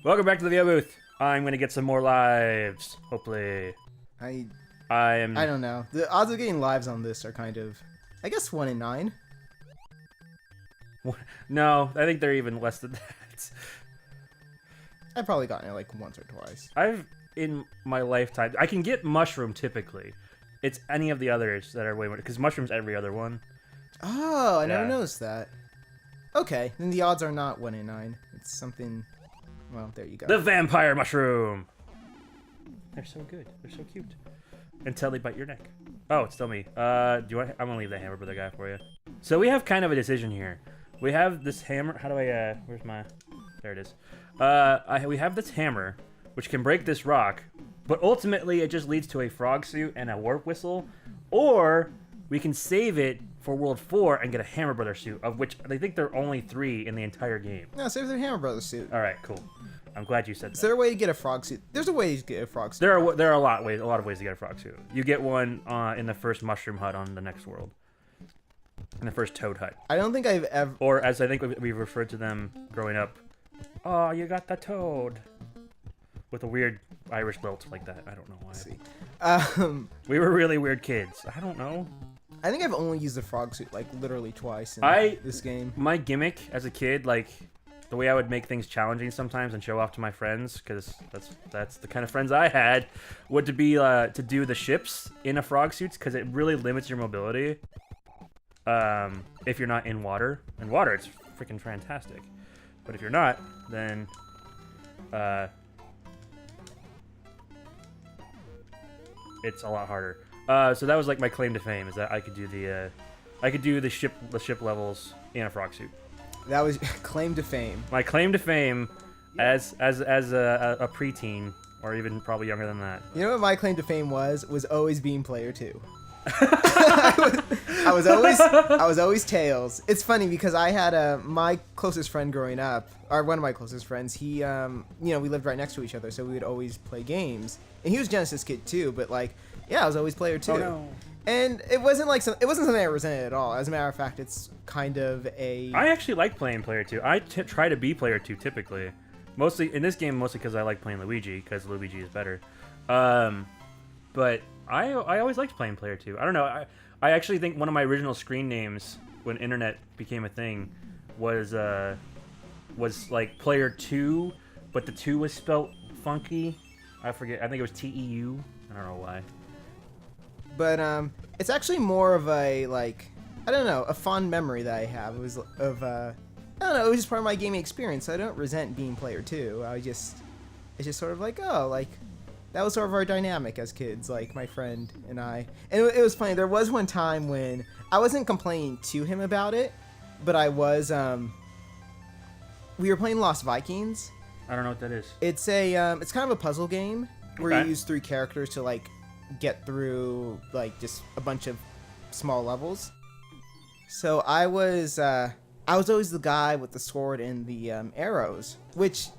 Welcome back to the VO booth. I'm gonna get some more lives, hopefully. I I don't know. The odds of getting lives on this are kind of, I guess, 1 in 9. No, I think they're even less than that. I've probably gotten it like once or twice. In my lifetime, I can get mushroom typically. It's any of the others that are way more, because mushroom's every other one. Oh, I never Yeah. noticed that. Okay, then the odds are not 1 in 9. It's something. Well, there you go. The vampire mushroom. They're so good. They're so cute. Until they bite your neck. Oh, it's still me. Do you want? I'm gonna leave the hammer brother guy for you. So we have kind of a decision here. We have this hammer. How do I? Where's my? There it is. We have this hammer, which can break this rock, but ultimately it just leads to a frog suit and a warp whistle, or we can save it for World 4 and get a Hammer Brother suit, of which I think there are only 3 in the entire game. No, save the Hammer Brothers suit. All right, cool. I'm glad you said that. Is there a way to get a frog suit? There's a way to get a frog suit. There are a lot of ways to get a frog suit. You get one in the first mushroom hut on the next world, in the first toad hut, I don't think I've ever. or as I think we referred to them growing up. Oh, you got the toad, with a weird Irish lilt like that. I don't know why. Let's see. We were really weird kids. I don't know. I think I've only used the frog suit like literally twice in this game. My gimmick as a kid, like the way I would make things challenging sometimes and show off to my friends, because that's the kind of friends I had, would to be to do the ships in a frog suits, because it really limits your mobility. If you're not in water. In water, it's freaking fantastic. But if you're not, then it's a lot harder. So that was like my claim to fame, is that I could do the ship levels in a frog suit. That was claim to fame. My claim to fame, as a preteen, or even probably younger than that. You know what my claim to fame was always being player 2. I was always Tails. It's funny because I had my closest friend growing up, or one of my closest friends. He, we lived right next to each other, so we would always play games. And he was Genesis kid too, but like, yeah, I was always player 2. Oh no. And it wasn't something I resented at all. As a matter of fact, it's kind of a. I actually like playing player 2. I try to be player 2 typically, mostly in this game, mostly because I like playing Luigi, because Luigi is better. But I always liked playing player 2. I don't know. I actually think one of my original screen names when internet became a thing was like player 2, but the 2 was spelt funky. I forget. I think it was TEU. I don't know why. But it's actually more of a like, I don't know, a fond memory that I have. It was of I don't know. It was just part of my gaming experience. So I don't resent being player 2. It's just sort of like, oh, like. That was sort of our dynamic as kids, like my friend and I. And it was funny. There was one time when I wasn't complaining to him about it, but I was. We were playing Lost Vikings. I don't know what that is. It's it's kind of a puzzle game where you use 3 characters to like get through like just a bunch of small levels. So I was always the guy with the sword and the arrows, which,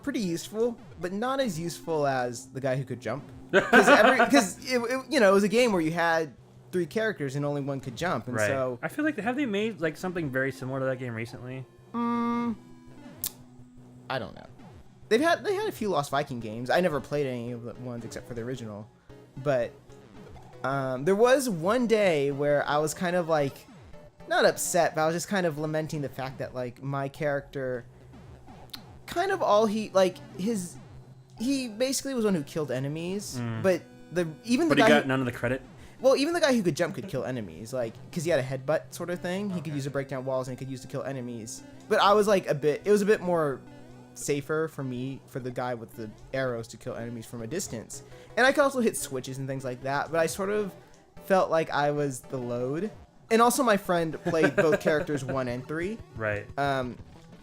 pretty useful, but not as useful as the guy who could jump. Because it was a game where you had 3 characters and only one could jump, and right. so I feel like have they made like something very similar to that game recently? I don't know. They had a few Lost Viking games. I never played any of the ones except for the original, but there was one day where I was kind of like. Not upset, but I was just kind of lamenting the fact that, like, my character, kind of all he basically was one who killed enemies, but he got none of the credit? Well, even the guy who could jump could kill enemies, like, because he had a headbutt sort of thing. He could use to break down walls and he could use to kill enemies. But I was, like, it was a bit more safer for me, for the guy with the arrows to kill enemies from a distance. And I could also hit switches and things like that, but I sort of felt like I was the load. And also, my friend played both characters 1 and 3. Right.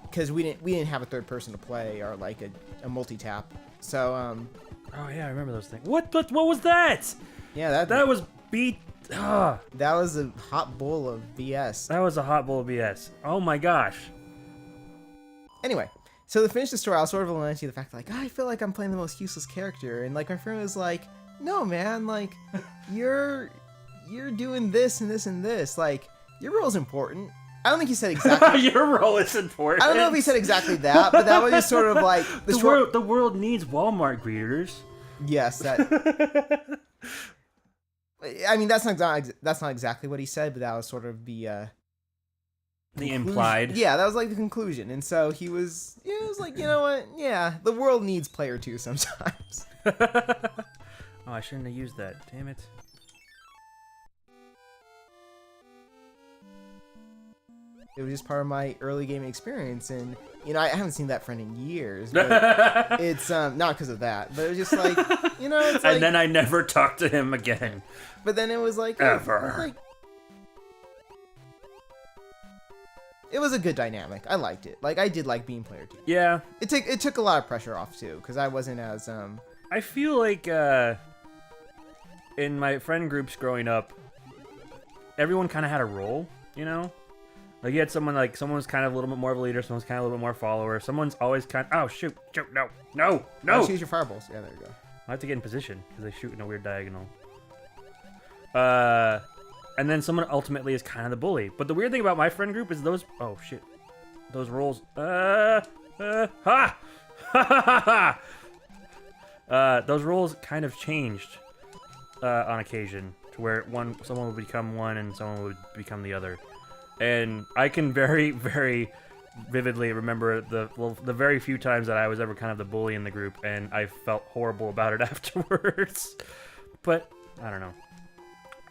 Because we didn't have a third person to play or like a multi-tap. So Oh yeah, I remember those things. What was that? Yeah, that was beat. That was a hot bowl of BS. That was a hot bowl of BS. Oh my gosh. Anyway, so to finish the story, I was sort of lamenting the fact that, like, I feel like I'm playing the most useless character, and like my friend was like, "No, man, like you're doing this and this and this. Like, your role's important." I don't think he said exactly. Your role is important. I don't know if he said exactly that, but that was just sort of like the world needs Walmart greeters. Yes, that. I mean, that's not exactly what he said, but that was sort of the implied. Yeah, that was like the conclusion, and so he was. Yeah, it was like, you know what? Yeah, the world needs player 2 sometimes. Oh, I shouldn't have used that. Damn it. It was just part of my early gaming experience, and you know, I haven't seen that friend in years. But it's not because of that, but it was just like, you know, it's like, and then I never talked to him again. But then it was like Ever. It was a good dynamic. I liked it. Like, I did like being player 2. Yeah. It took a lot of pressure off too, because I wasn't as I feel like in my friend groups growing up, everyone kind of had a role, you know? Like, you had someone was kind of a little bit more of a leader, someone's kind of a little bit more follower, someone's always kind of, oh, shoot, no. Choose your fireballs. Yeah, there you go. I have to get in position, because they shoot in a weird diagonal. And then someone ultimately is kind of the bully. But the weird thing about my friend group is those, oh, shit. Those roles, those roles kind of changed on occasion to where someone would become one and someone would become the other. And I can very, very vividly remember the very few times that I was ever kind of the bully in the group, and I felt horrible about it afterwards. But I don't know.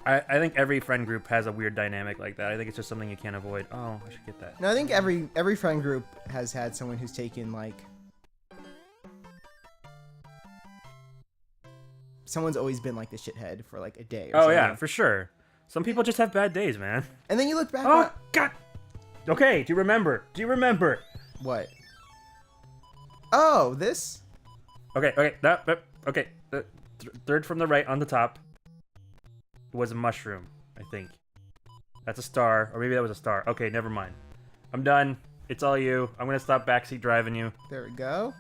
I think every friend group has a weird dynamic like that. I think it's just something you can't avoid. Oh, I should get that. No, I think every friend group has had someone who's taken like. Someone's always been like the shithead for like a day. Or something. Yeah, for sure. Some people just have bad days, man. And then you look back. Oh, God. Okay, do you remember? What? Oh, this? Okay. Third from the right on the top was a mushroom, I think. That's a star, or maybe that was a star. Okay, never mind. I'm done. It's all you. I'm gonna stop backseat driving you. There we go.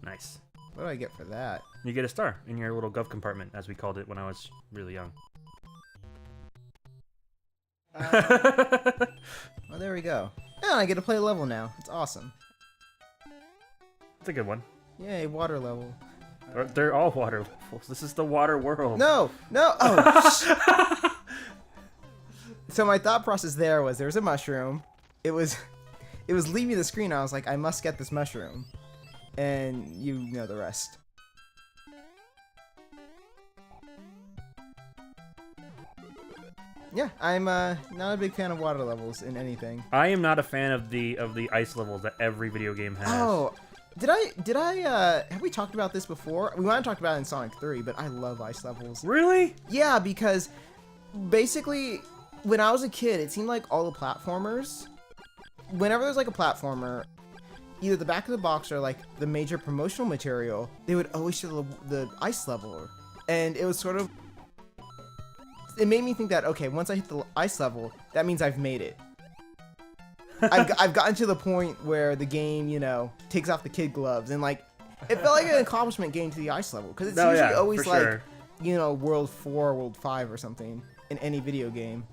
Nice. What do I get for that? You get a star in your little gov compartment, as we called it when I was really young. Well, there we go. Yeah, I get to play a level now. It's awesome. It's a good one. Yay, water level. They're all water levels. This is the water world. No! Oh! So my thought process there was a mushroom. It was leaving the screen. I was like, I must get this mushroom. And you know the rest. Yeah, I'm not a big fan of water levels in anything. I am not a fan of the ice levels that every video game has. Oh, did I have we talked about this before? We might have talked about it in Sonic 3, but I love ice levels. Really? Yeah, because basically when I was a kid, it seemed like all the platformers, whenever there's like a platformer, either the back of the box or like the major promotional material, they would always show the ice level. And it was sort of, it made me think that, okay, once I hit the ice level, that means I've made it. I've gotten to the point where the game, you know, takes off the kid gloves, and like, it felt like an accomplishment getting to the ice level, because it's usually always like, sure. You know, World 4, World 5 or something in any video game.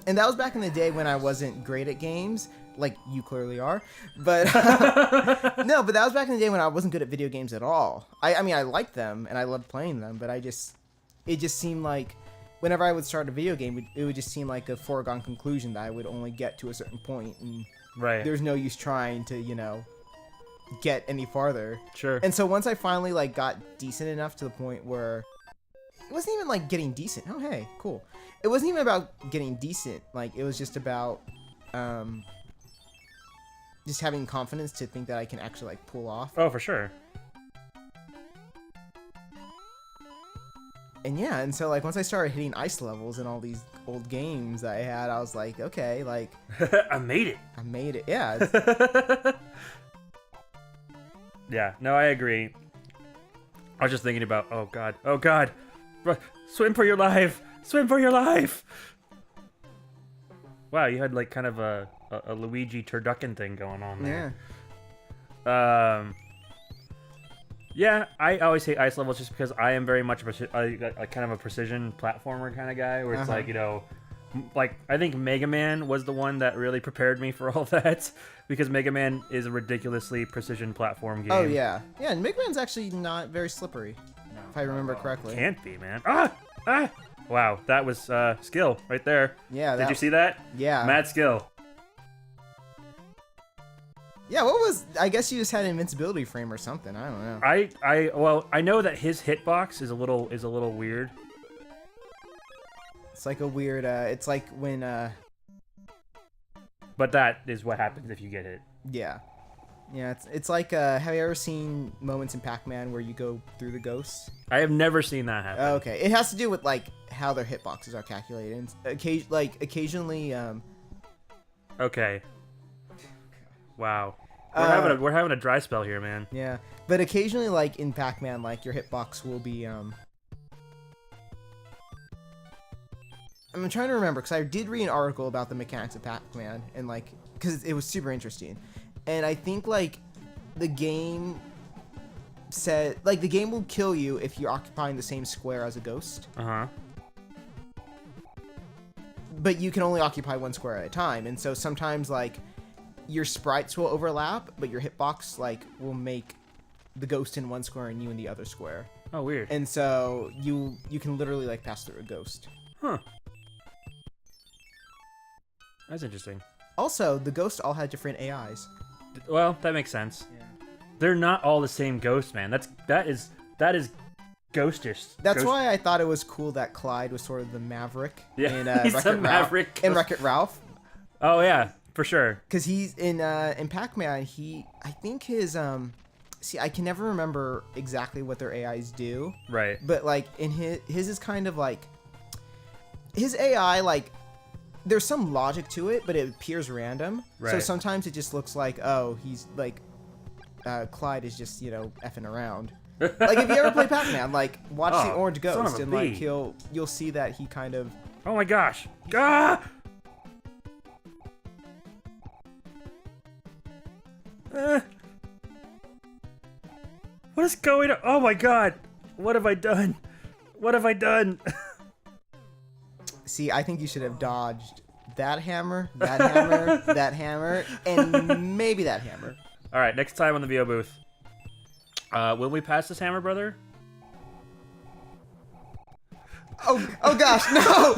And that was back in the day when I wasn't great at games, like you clearly are, but no, but that was back in the day when I wasn't good at video games at all. I mean, I liked them and I loved playing them, but it just seemed like whenever I would start a video game, it would just seem like a foregone conclusion that I would only get to a certain point, and there's no use trying to, you know, get any farther. Sure. And so once I finally like got decent enough to the point where it wasn't even like getting decent. Oh, hey, cool. It wasn't even about getting decent. Like, it was just about just having confidence to think that I can actually like pull off. Oh, for sure. And yeah, and so like once I started hitting ice levels in all these old games that I had, I was like, okay, like I made it. I made it. Yeah. Yeah, no, I agree. I was just thinking about, oh god, swim for your life, swim for your life. Wow, you had like kind of a Luigi turducken thing going on there. Yeah. Yeah, I always hate ice levels just because I am very much a kind of a precision platformer kind of guy, where it's like, you know, like I think Mega Man was the one that really prepared me for all that because Mega Man is a ridiculously precision platform game. Oh yeah, yeah. And Mega Man's actually not very slippery, if I remember correctly. Can't be, man. Ah! Wow, that was skill right there. Yeah. Did you see that? Yeah. Mad skill. Yeah. What was? I guess you just had an invincibility frame or something. I don't know. Well, I know that his hitbox is a little weird. It's like a weird. It's like when. But that is what happens if you get hit. Yeah. Yeah. It's like. Have you ever seen moments in Pac-Man where you go through the ghosts? I have never seen that happen. Okay. It has to do with like how their hitboxes are calculated. And occasionally. Okay. Wow. We're having a dry spell here, man. Yeah, but occasionally, like in Pac-Man, like your hitbox will be. I'm trying to remember because I did read an article about the mechanics of Pac-Man and like because it was super interesting, and I think like the game said like the game will kill you if you're occupying the same square as a ghost. But you can only occupy one square at a time, and so sometimes like. Your sprites will overlap, but your hitbox like will make the ghost in one square and you in the other square. Oh, weird. And so you can literally like pass through a ghost. Huh. That's interesting. Also, the ghosts all had different AIs. Well, that makes sense. Yeah. They're not all the same ghost, man. That is ghostish. That's why I thought it was cool that Clyde was sort of the maverick. Yeah, in, he's the maverick. In Wreck-It Ralph. Oh yeah. For sure. Because he's in Pac-Man, I think his see, I can never remember exactly what their AIs do. Right. But like in his is kind of like his AI like there's some logic to it, but it appears random. Right. So sometimes it just looks like he's like Clyde is just effing around. Like if you ever play Pac-Man, like watch the Orange Ghost and like you'll see that he kind of. Oh my gosh. Ah! What is going on? Oh my god! What have I done? What have I done? See, I think you should have dodged that hammer, that hammer, and maybe that hammer. Alright, next time on the VO booth. Will we pass this hammer, brother? Oh gosh, no!